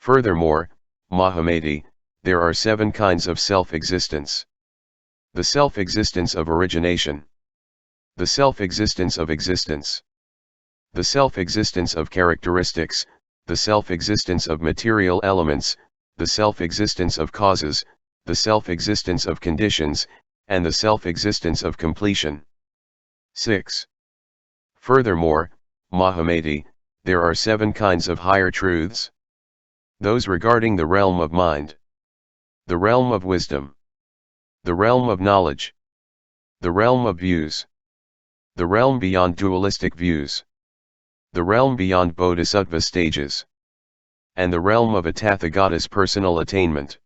Furthermore, Mahamati, there are 7 kinds of self-existence. The self-existence of origination. The self-existence of existence. The self-existence of characteristics, the self-existence of material elements, the self-existence of causes, the self-existence of conditions, and the self-existence of completion. 6. Furthermore, Mahamati, there are 7 kinds of higher truths. Those regarding the realm of mind, the realm of wisdom, the realm of knowledge, the realm of views, the realm beyond dualistic views, the realm beyond bodhisattva stages, and the realm of a Tathagata's personal attainment,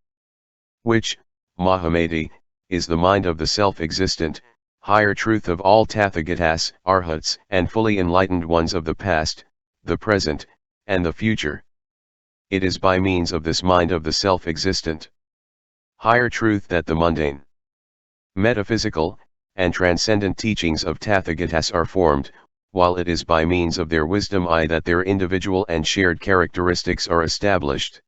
which, Mahamati, is the mind of the self-existent, higher truth of all Tathagatas, Arhats, and fully enlightened ones of the past, the present, and the future. It is by means of this mind of the self-existent higher truth that the mundane, metaphysical, and transcendent teachings of Tathagatas are formed, while it is by means of their wisdom that their individual and shared characteristics are established.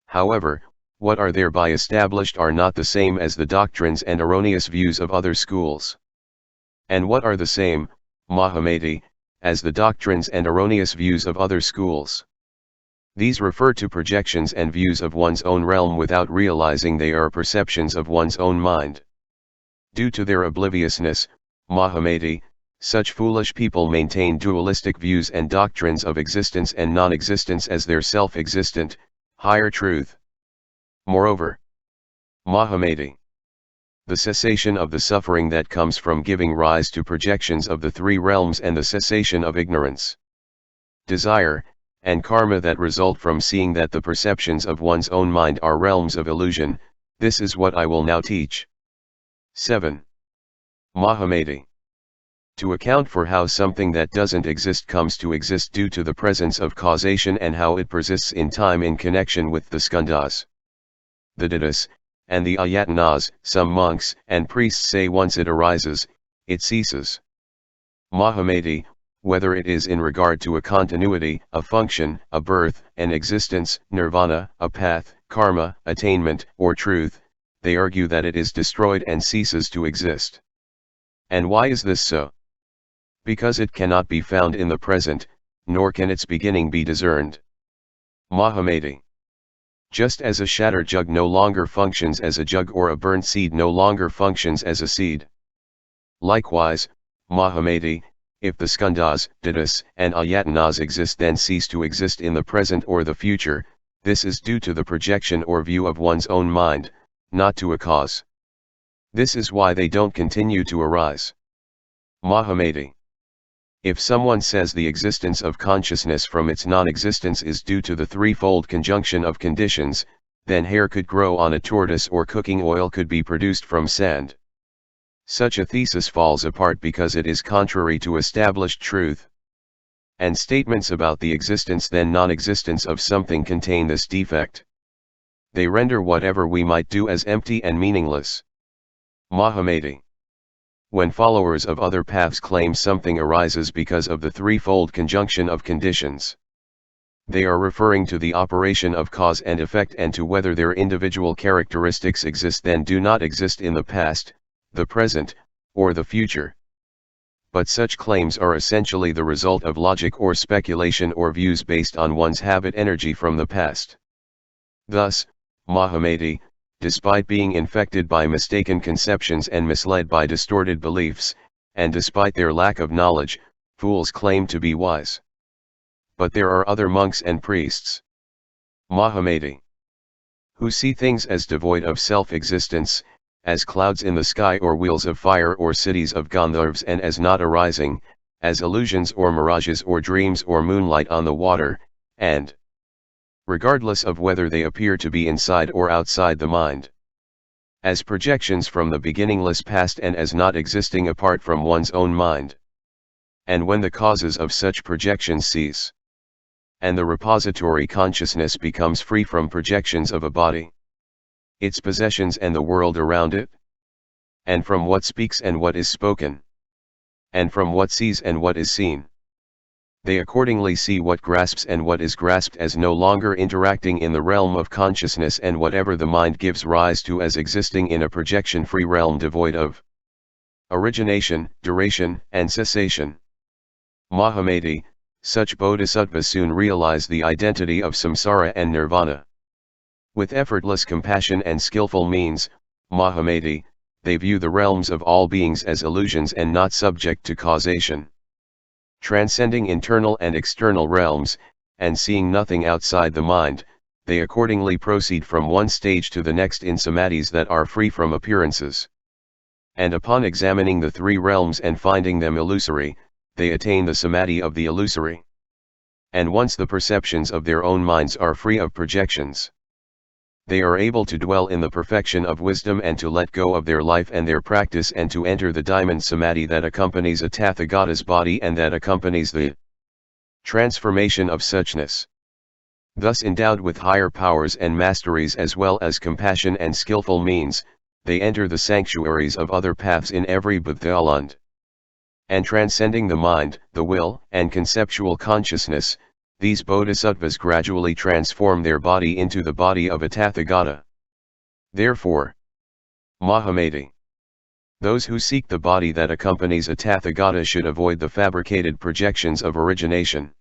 However, what are thereby established are not the same as the doctrines and erroneous views of other schools. And what are the same, Mahamati, as the doctrines and erroneous views of other schools? These refer to projections and views of one's own realm without realizing they are perceptions of one's own mind. Due to their obliviousness, Mahamati, such foolish people maintain dualistic views and doctrines of existence and non-existence as their self-existent, higher truth. Moreover, Mahamati, the cessation of the suffering that comes from giving rise to projections of the 3 realms and the cessation of ignorance, desire, and karma that result from seeing that the perceptions of one's own mind are realms of illusion, this is what I will now teach. 7. Mahamati, to account for how something that doesn't exist comes to exist due to the presence of causation and how it persists in time in connection with the skandhas, the dhatus, and the ayatanas. Some monks and priests say once it arises, it ceases. Mahamati, whether it is in regard to a continuity, a function, a birth, an existence, nirvana, a path, karma, attainment, or truth, they argue that it is destroyed and ceases to exist. And why is this so? Because it cannot be found in the present, nor can its beginning be discerned. Mahamati, just as a shattered jug no longer functions as a jug or a burnt seed no longer functions as a seed. Likewise, Mahamati, if the skandhas, dhatus, and ayatanas exist then cease to exist in the present or the future, this is due to the projection or view of one's own mind, not to a cause. This is why they don't continue to arise. Mahamati, if someone says the existence of consciousness from its non-existence is due to the threefold conjunction of conditions, then hair could grow on a tortoise or cooking oil could be produced from sand. Such a thesis falls apart because it is contrary to established truth. And statements about the existence then non-existence of something contain this defect. They render whatever we might do as empty and meaningless. Mahamati, when followers of other paths claim something arises because of the threefold conjunction of conditions, they are referring to the operation of cause and effect and to whether their individual characteristics exist then do not exist in the past, the present, or the future. But such claims are essentially the result of logic or speculation or views based on one's habit energy from the past. Thus, Mahamati, despite being infected by mistaken conceptions and misled by distorted beliefs, and despite their lack of knowledge, fools claim to be wise. But there are other monks and priests, Mahamati, who see things as devoid of self-existence, as clouds in the sky or wheels of fire or cities of Gandharvas and as not arising, as illusions or mirages or dreams or moonlight on the water, and regardless of whether they appear to be inside or outside the mind, as projections from the beginningless past and as not existing apart from one's own mind. And when the causes of such projections cease, and the repository consciousness becomes free from projections of a body, its possessions and the world around it, and from what speaks and what is spoken, and from what sees and what is seen, They accordingly see what grasps and what is grasped as no longer interacting in the realm of consciousness, and whatever the mind gives rise to as existing in a projection-free realm devoid of origination, duration, and cessation. Mahamati, such bodhisattvas soon realize the identity of samsara and nirvana. With effortless compassion and skillful means, Mahamati, they view the realms of all beings as illusions and not subject to causation. Transcending internal and external realms, and seeing nothing outside the mind, they accordingly proceed from one stage to the next in samadhis that are free from appearances. And upon examining the three realms and finding them illusory, they attain the samadhi of the illusory. And once the perceptions of their own minds are free of projections, they are able to dwell in the perfection of wisdom and to let go of their life and their practice and to enter the diamond samadhi that accompanies a Tathagata's body and that accompanies the transformation of suchness. Thus endowed with higher powers and masteries as well as compassion and skillful means, they enter the sanctuaries of other paths in every Buddhaland. And transcending the mind, the will, and conceptual consciousness, these bodhisattvas gradually transform their body into the body of a Tathagata. Therefore, Mahamati, those who seek the body that accompanies a Tathagata should avoid the fabricated projections of origination,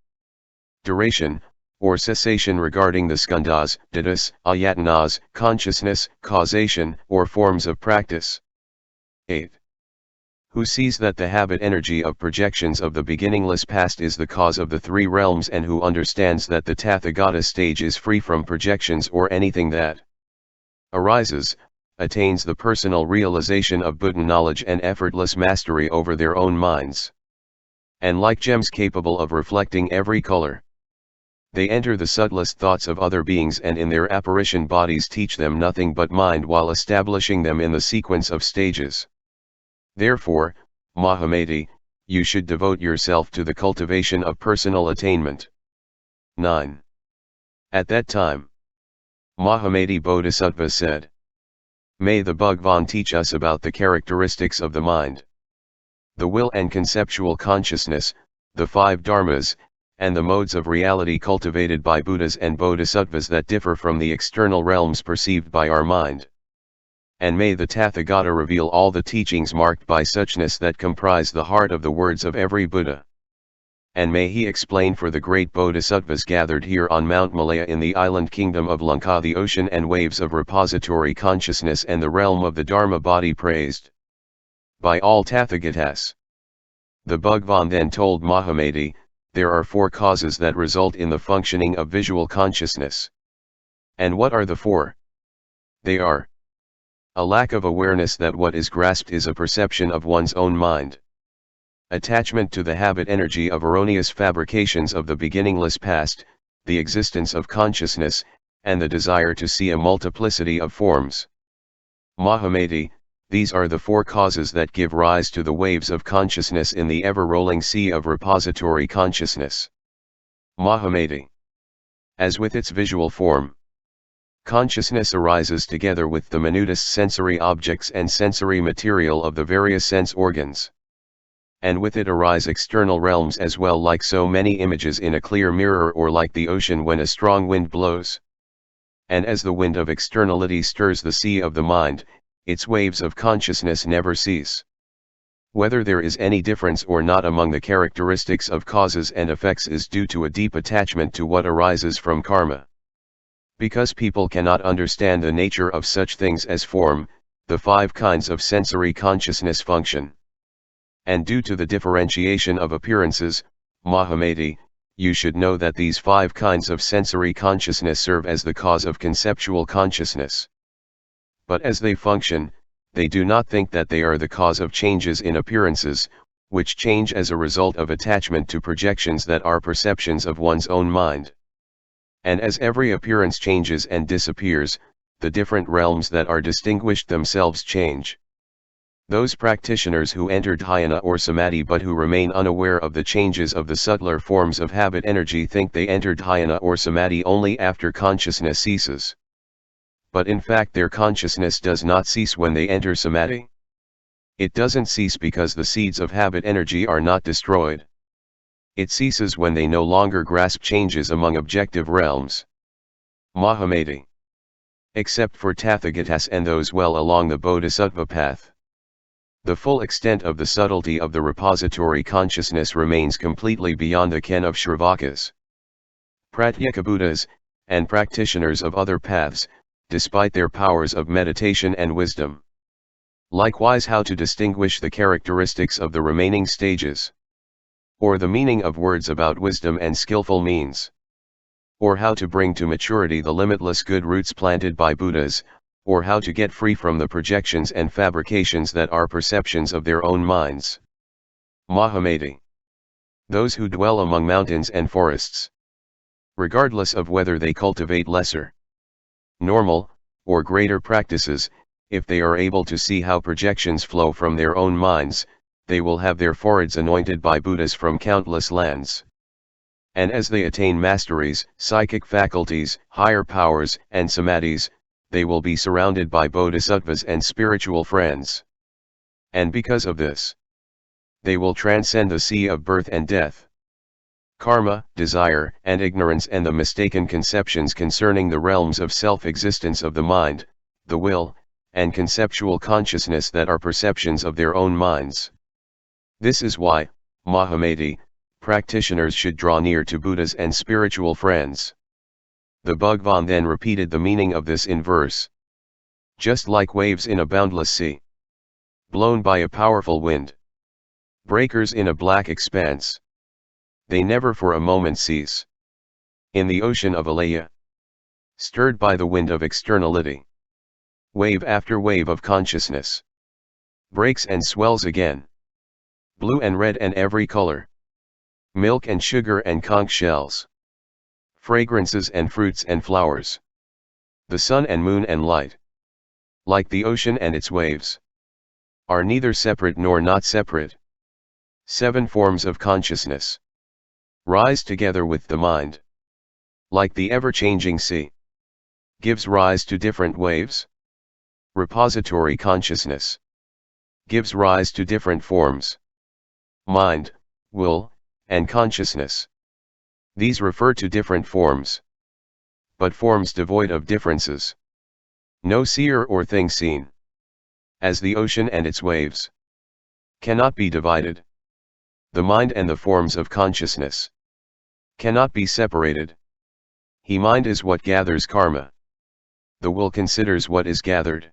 duration, or cessation regarding the skandhas, dhatus, ayatanas, consciousness, causation, or forms of practice. 8. Who sees that the habit energy of projections of the beginningless past is the cause of the three realms, and who understands that the Tathagata stage is free from projections or anything that arises, attains the personal realization of Buddha knowledge and effortless mastery over their own minds. And like gems capable of reflecting every color, they enter the subtlest thoughts of other beings and in their apparition bodies teach them nothing but mind while establishing them in the sequence of stages. Therefore, Mahamati, you should devote yourself to the cultivation of personal attainment. 9. At that time, Mahamati Bodhisattva said, "May the Bhagavan teach us about the characteristics of the mind, the will and conceptual consciousness, the five dharmas, and the modes of reality cultivated by Buddhas and Bodhisattvas that differ from the external realms perceived by our mind. And may the Tathagata reveal all the teachings marked by suchness that comprise the heart of the words of every Buddha. And may he explain for the great Bodhisattvas gathered here on Mount Malaya in the island kingdom of Lanka the ocean and waves of repository consciousness and the realm of the Dharma body praised by all Tathagatas." The Bhagavan then told Mahamati, there are four causes that result in the functioning of visual consciousness. And what are the four? They are: a lack of awareness that what is grasped is a perception of one's own mind. Attachment to the habit energy of erroneous fabrications of the beginningless past, the existence of consciousness, and the desire to see a multiplicity of forms. Mahamati, these are the four causes that give rise to the waves of consciousness in the ever-rolling sea of repository consciousness. Mahamati, as with its visual form, consciousness arises together with the minutest sensory objects and sensory material of the various sense organs. And with it arise external realms as well, like so many images in a clear mirror, or like the ocean when a strong wind blows. And as the wind of externality stirs the sea of the mind, its waves of consciousness never cease. Whether there is any difference or not among the characteristics of causes and effects is due to a deep attachment to what arises from karma. Because people cannot understand the nature of such things as form, the five kinds of sensory consciousness function. And due to the differentiation of appearances, Mahamati, you should know that these five kinds of sensory consciousness serve as the cause of conceptual consciousness. But as they function, they do not think that they are the cause of changes in appearances, which change as a result of attachment to projections that are perceptions of one's own mind. And as every appearance changes and disappears, the different realms that are distinguished themselves change. Those practitioners who enter dhyana or samadhi but who remain unaware of the changes of the subtler forms of habit energy think they enter dhyana or samadhi only after consciousness ceases. But in fact their consciousness does not cease when they enter samadhi. It doesn't cease because the seeds of habit energy are not destroyed. It ceases when they no longer grasp changes among objective realms. Mahamati. Except for Tathagatas and those well along the Bodhisattva path. The full extent of the subtlety of the repository consciousness remains completely beyond the ken of Shravakas, Pratyeka Buddhas, and practitioners of other paths, despite their powers of meditation and wisdom. Likewise, how to distinguish the characteristics of the remaining stages, or the meaning of words about wisdom and skillful means, or how to bring to maturity the limitless good roots planted by Buddhas, or how to get free from the projections and fabrications that are perceptions of their own minds. Mahamati. Those who dwell among mountains and forests, regardless of whether they cultivate lesser, normal, or greater practices, if they are able to see how projections flow from their own minds, they will have their foreheads anointed by Buddhas from countless lands. And as they attain masteries, psychic faculties, higher powers, and samadhis, they will be surrounded by bodhisattvas and spiritual friends. And because of this, they will transcend the sea of birth and death, karma, desire, and ignorance, and the mistaken conceptions concerning the realms of self-existence of the mind, the will, and conceptual consciousness that are perceptions of their own minds. This is why, Mahamati, practitioners should draw near to Buddhas and spiritual friends. The Bhagavan then repeated the meaning of this in verse. Just like waves in a boundless sea, blown by a powerful wind, breakers in a black expanse, they never for a moment cease. In the ocean of alaya, stirred by the wind of externality, wave after wave of consciousness breaks and swells again. Blue and red and every color, milk and sugar and conch shells, fragrances and fruits and flowers, the sun and moon and light, like the ocean and its waves, are neither separate nor not separate. 7 forms of consciousness rise together with the mind, like the ever-changing sea, gives rise to different waves. Repository consciousness gives rise to different forms: mind, will, and consciousness. These refer to different forms, but forms devoid of differences. No seer or thing seen, as the ocean and its waves, cannot be divided. The mind and the forms of consciousness cannot be separated. He mind is what gathers karma. The will considers what is gathered.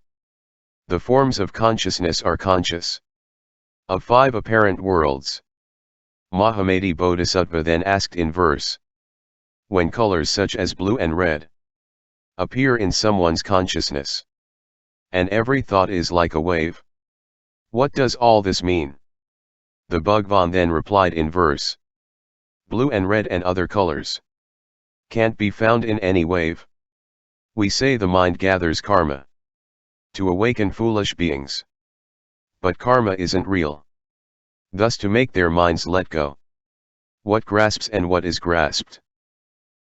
The forms of consciousness are conscious of 5 apparent worlds. Mahamati Bodhisattva then asked in verse, when colors such as blue and red appear in someone's consciousness, and every thought is like a wave, what does all this mean? The Bhagavan then replied in verse, blue and red and other colors can't be found in any wave. We say the mind gathers karma to awaken foolish beings, but karma isn't real. Thus to make their minds let go what grasps and what is grasped,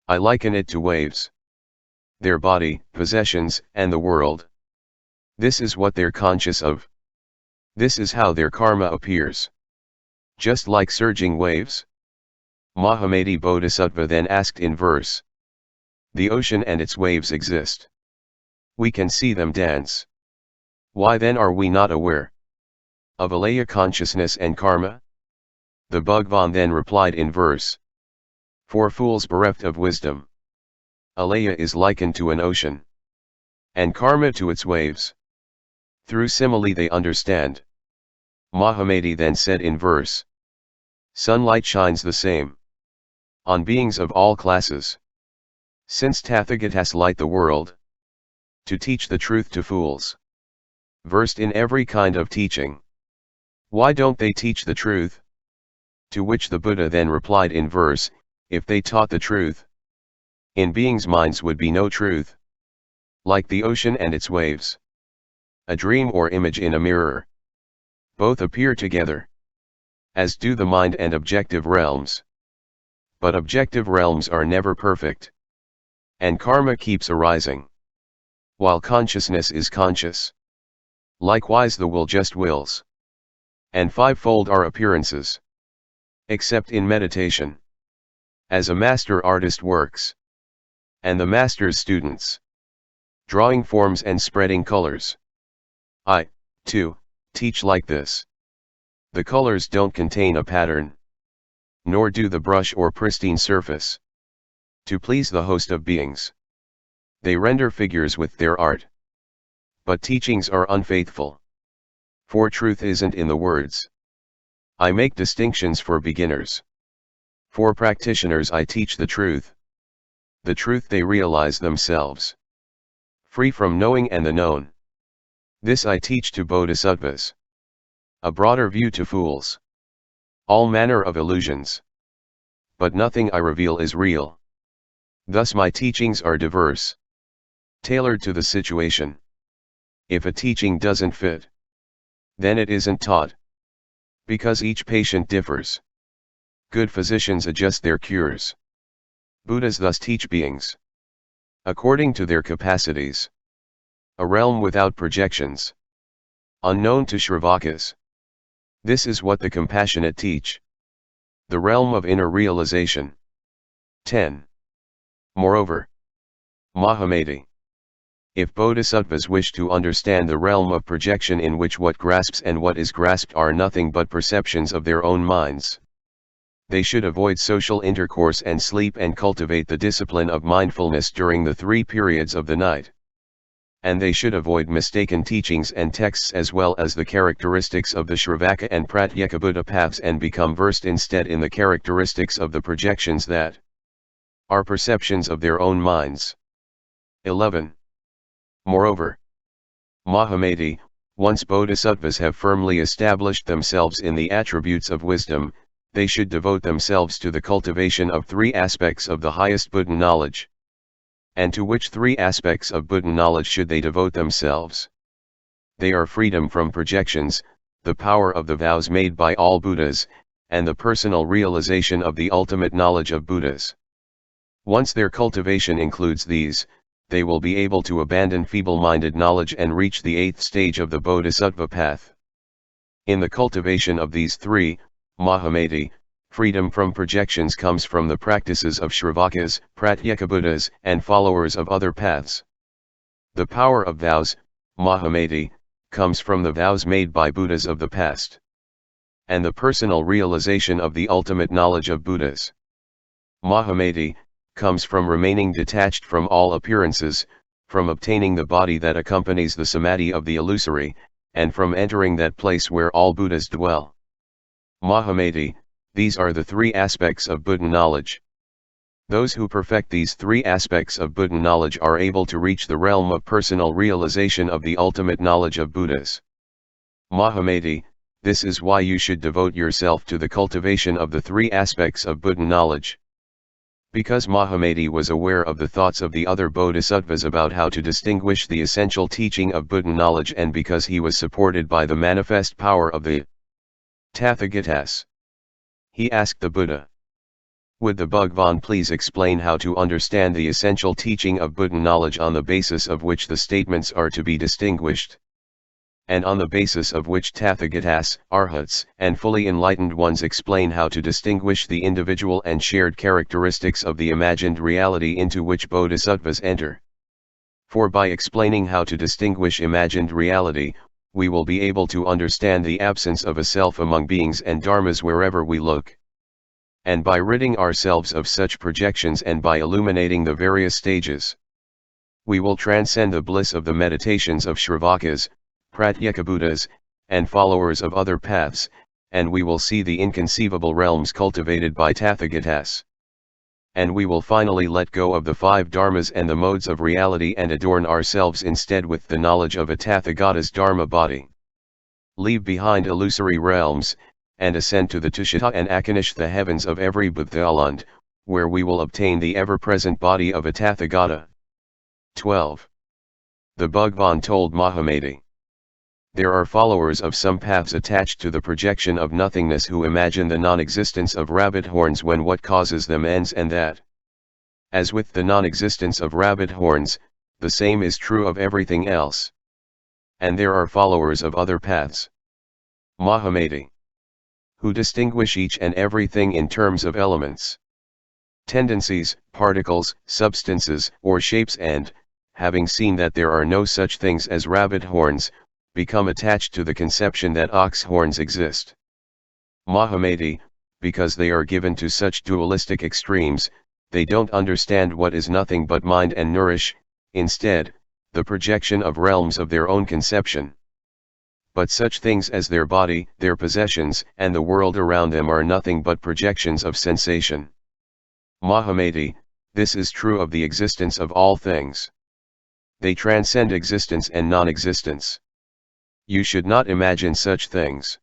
I liken it to waves. Their body, possessions, and the world. This is what they're conscious of. This is how their karma appears. Just like surging waves. Mahamati Bodhisattva then asked in verse, the ocean and its waves exist. We can see them dance. Why then are we not aware of alaya consciousness and karma? The Bhagavan then replied in verse, for fools bereft of wisdom, alaya is likened to an ocean, and karma to its waves. Through simile they understand. Mahamati then said in verse, sunlight shines the same on beings of all classes. Since Tathagatas light the world to teach the truth to fools, versed in every kind of teaching, why don't they teach the truth? To which the Buddha then replied in verse, if they taught the truth, in beings' minds would be no truth. Like the ocean and its waves, a dream or image in a mirror, both appear together, as do the mind and objective realms. But objective realms are never perfect, and karma keeps arising, while consciousness is conscious. Likewise the will just wills, and 5-fold are appearances. except in meditation. As a master artist works. And the master's students. Drawing forms and spreading colors. I, too, teach like this. The colors don't contain a pattern. Nor do the brush or pristine surface. To please the host of beings. They render figures with their art. But teachings are unfaithful. For truth isn't in the words. I make distinctions for beginners. For practitioners I teach the truth. The truth they realize themselves. Free from knowing and the known. This I teach to bodhisattvas. A broader view to fools. All manner of illusions. But nothing I reveal is real. Thus my teachings are diverse. Tailored to the situation. If a teaching doesn't fit, then it isn't taught. Because each patient differs. Good physicians adjust their cures. Buddhas thus teach beings. According to their capacities. A realm without projections. Unknown to Shravakas. This is what the compassionate teach. The realm of inner realization. 10. Moreover, Mahamati. If bodhisattvas wish to understand the realm of projection in which what grasps and what is grasped are nothing but perceptions of their own minds, they should avoid social intercourse and sleep and cultivate the discipline of mindfulness during the 3 periods of the night. And they should avoid mistaken teachings and texts as well as the characteristics of the Shravaka and Pratyekabuddha paths and become versed instead in the characteristics of the projections that are perceptions of their own minds. 11. Moreover, Mahamati, once bodhisattvas have firmly established themselves in the attributes of wisdom, they should devote themselves to the cultivation of 3 aspects of the highest Buddha knowledge. And to which 3 aspects of Buddha knowledge should they devote themselves? They are freedom from projections, the power of the vows made by all Buddhas, and the personal realization of the ultimate knowledge of Buddhas. Once their cultivation includes these, they will be able to abandon feeble-minded knowledge and reach the 8th stage of the Bodhisattva path. In the cultivation of these 3, Mahamati, freedom from projections comes from the practices of Shravakas, Pratyekabuddhas, and followers of other paths. The power of vows, Mahamati, comes from the vows made by Buddhas of the past. And the personal realization of the ultimate knowledge of Buddhas, Mahamati, comes from remaining detached from all appearances, from obtaining the body that accompanies the samadhi of the illusory, and from entering that place where all Buddhas dwell. Mahamati, these are the 3 aspects of Buddha knowledge. Those who perfect these 3 aspects of Buddha knowledge are able to reach the realm of personal realization of the ultimate knowledge of Buddhas. Mahamati, this is why you should devote yourself to the cultivation of the 3 aspects of Buddha knowledge. Because Mahamati was aware of the thoughts of the other bodhisattvas about how to distinguish the essential teaching of Buddha knowledge and because he was supported by the manifest power of the Tathagatas, he asked the Buddha, "Would the Bhagwan please explain how to understand the essential teaching of Buddha knowledge on the basis of which the statements are to be distinguished? And on the basis of which Tathagatas, Arhats, and fully enlightened ones explain how to distinguish the individual and shared characteristics of the imagined reality into which bodhisattvas enter? For by explaining how to distinguish imagined reality, we will be able to understand the absence of a self among beings and dharmas wherever we look. And by ridding ourselves of such projections and by illuminating the various stages, we will transcend the bliss of the meditations of Shravakas, Pratyekabuddhas, and followers of other paths, and we will see the inconceivable realms cultivated by Tathagatas. And we will finally let go of the 5 dharmas and the modes of reality and adorn ourselves instead with the knowledge of a Tathagata's dharma body. Leave behind illusory realms, and ascend to the Tushita and Akanish, the heavens of every Buddhaland, where we will obtain the ever-present body of a Tathagata." 12. The Bhagwan told Mahamati, "There are followers of some paths attached to the projection of nothingness who imagine the non-existence of rabbit horns when what causes them ends, and that, as with the non-existence of rabbit horns, the same is true of everything else. And there are followers of other paths, Mahamati, who distinguish each and everything in terms of elements, tendencies, particles, substances, or shapes, and, having seen that there are no such things as rabbit horns, become attached to the conception that ox horns exist. Mahamati, because they are given to such dualistic extremes, they don't understand what is nothing but mind and nourish, instead, the projection of realms of their own conception. But such things as their body, their possessions, and the world around them are nothing but projections of sensation. Mahamati, this is true of the existence of all things. They transcend existence and non-existence. You should not imagine such things.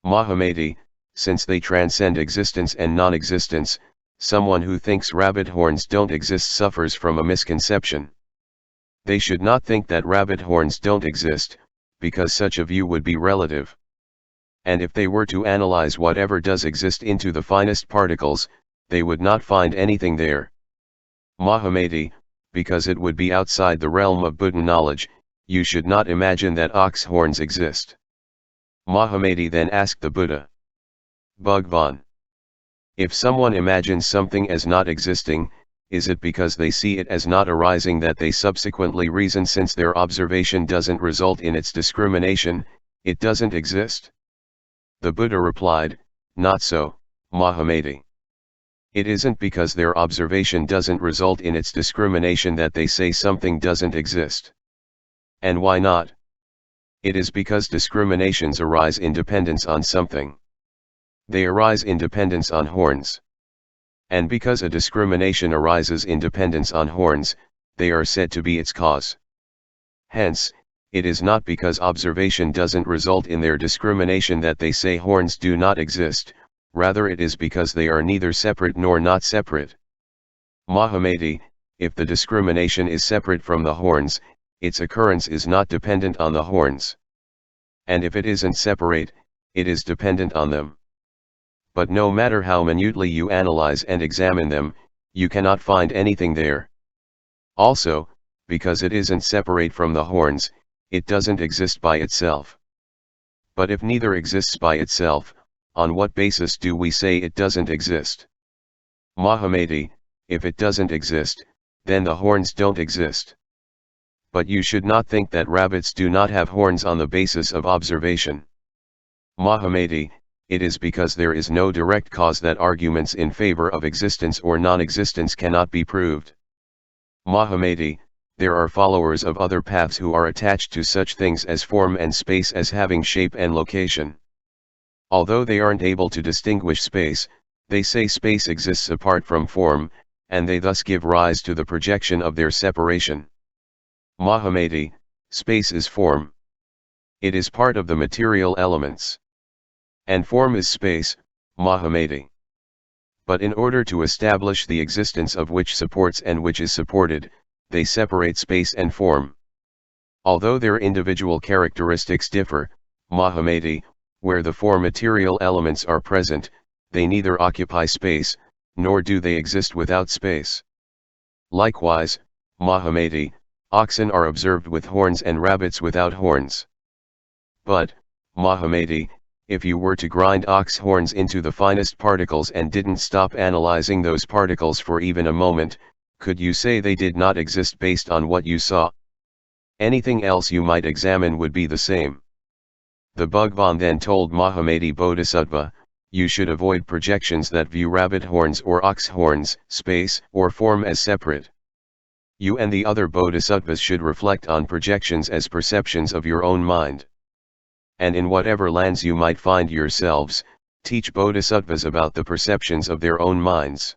Mahamati, since they transcend existence and non-existence, someone who thinks rabbit horns don't exist suffers from a misconception. They should not think that rabbit horns don't exist, because such a view would be relative. And if they were to analyze whatever does exist into the finest particles, they would not find anything there. Mahamati, because it would be outside the realm of Buddha knowledge, you should not imagine that ox horns exist. Mahamati then asked the Buddha, Bhagwan, if someone imagines something as not existing, is it because they see it as not arising that they subsequently reason since their observation doesn't result in its discrimination, it doesn't exist? The Buddha replied, not so, Mahamati. It isn't because their observation doesn't result in its discrimination that they say something doesn't exist. And why not? It is because discriminations arise in dependence on something. They arise in dependence on horns. And because a discrimination arises in dependence on horns, they are said to be its cause. Hence, it is not because observation doesn't result in their discrimination that they say horns do not exist, rather it is because they are neither separate nor not separate. Mahamati, if the discrimination is separate from the horns, its occurrence is not dependent on the horns. And if it isn't separate, it is dependent on them. But no matter how minutely you analyze and examine them, you cannot find anything there. Also, because it isn't separate from the horns, it doesn't exist by itself. But if neither exists by itself, on what basis do we say it doesn't exist? Mahamati, if it doesn't exist, then the horns don't exist. But you should not think that rabbits do not have horns on the basis of observation. Mahamati, it is because there is no direct cause that arguments in favor of existence or non-existence cannot be proved. Mahamati, there are followers of other paths who are attached to such things as form and space as having shape and location. Although they aren't able to distinguish space, they say space exists apart from form, and they thus give rise to the projection of their separation. Mahamati, space is form. It is part of the material elements. And form is space, Mahamati. But in order to establish the existence of which supports and which is supported, they separate space and form. Although their individual characteristics differ, Mahamati, where the four material elements are present, they neither occupy space, nor do they exist without space. Likewise, Mahamati, oxen are observed with horns and rabbits without horns. But, Mahamati, if you were to grind ox horns into the finest particles and didn't stop analyzing those particles for even a moment, could you say they did not exist based on what you saw? Anything else you might examine would be the same. The Bhagwan then told Mahamati Bodhisattva, you should avoid projections that view rabbit horns or ox horns, space, or form as separate. You and the other bodhisattvas should reflect on projections as perceptions of your own mind. And in whatever lands you might find yourselves, teach bodhisattvas about the perceptions of their own minds.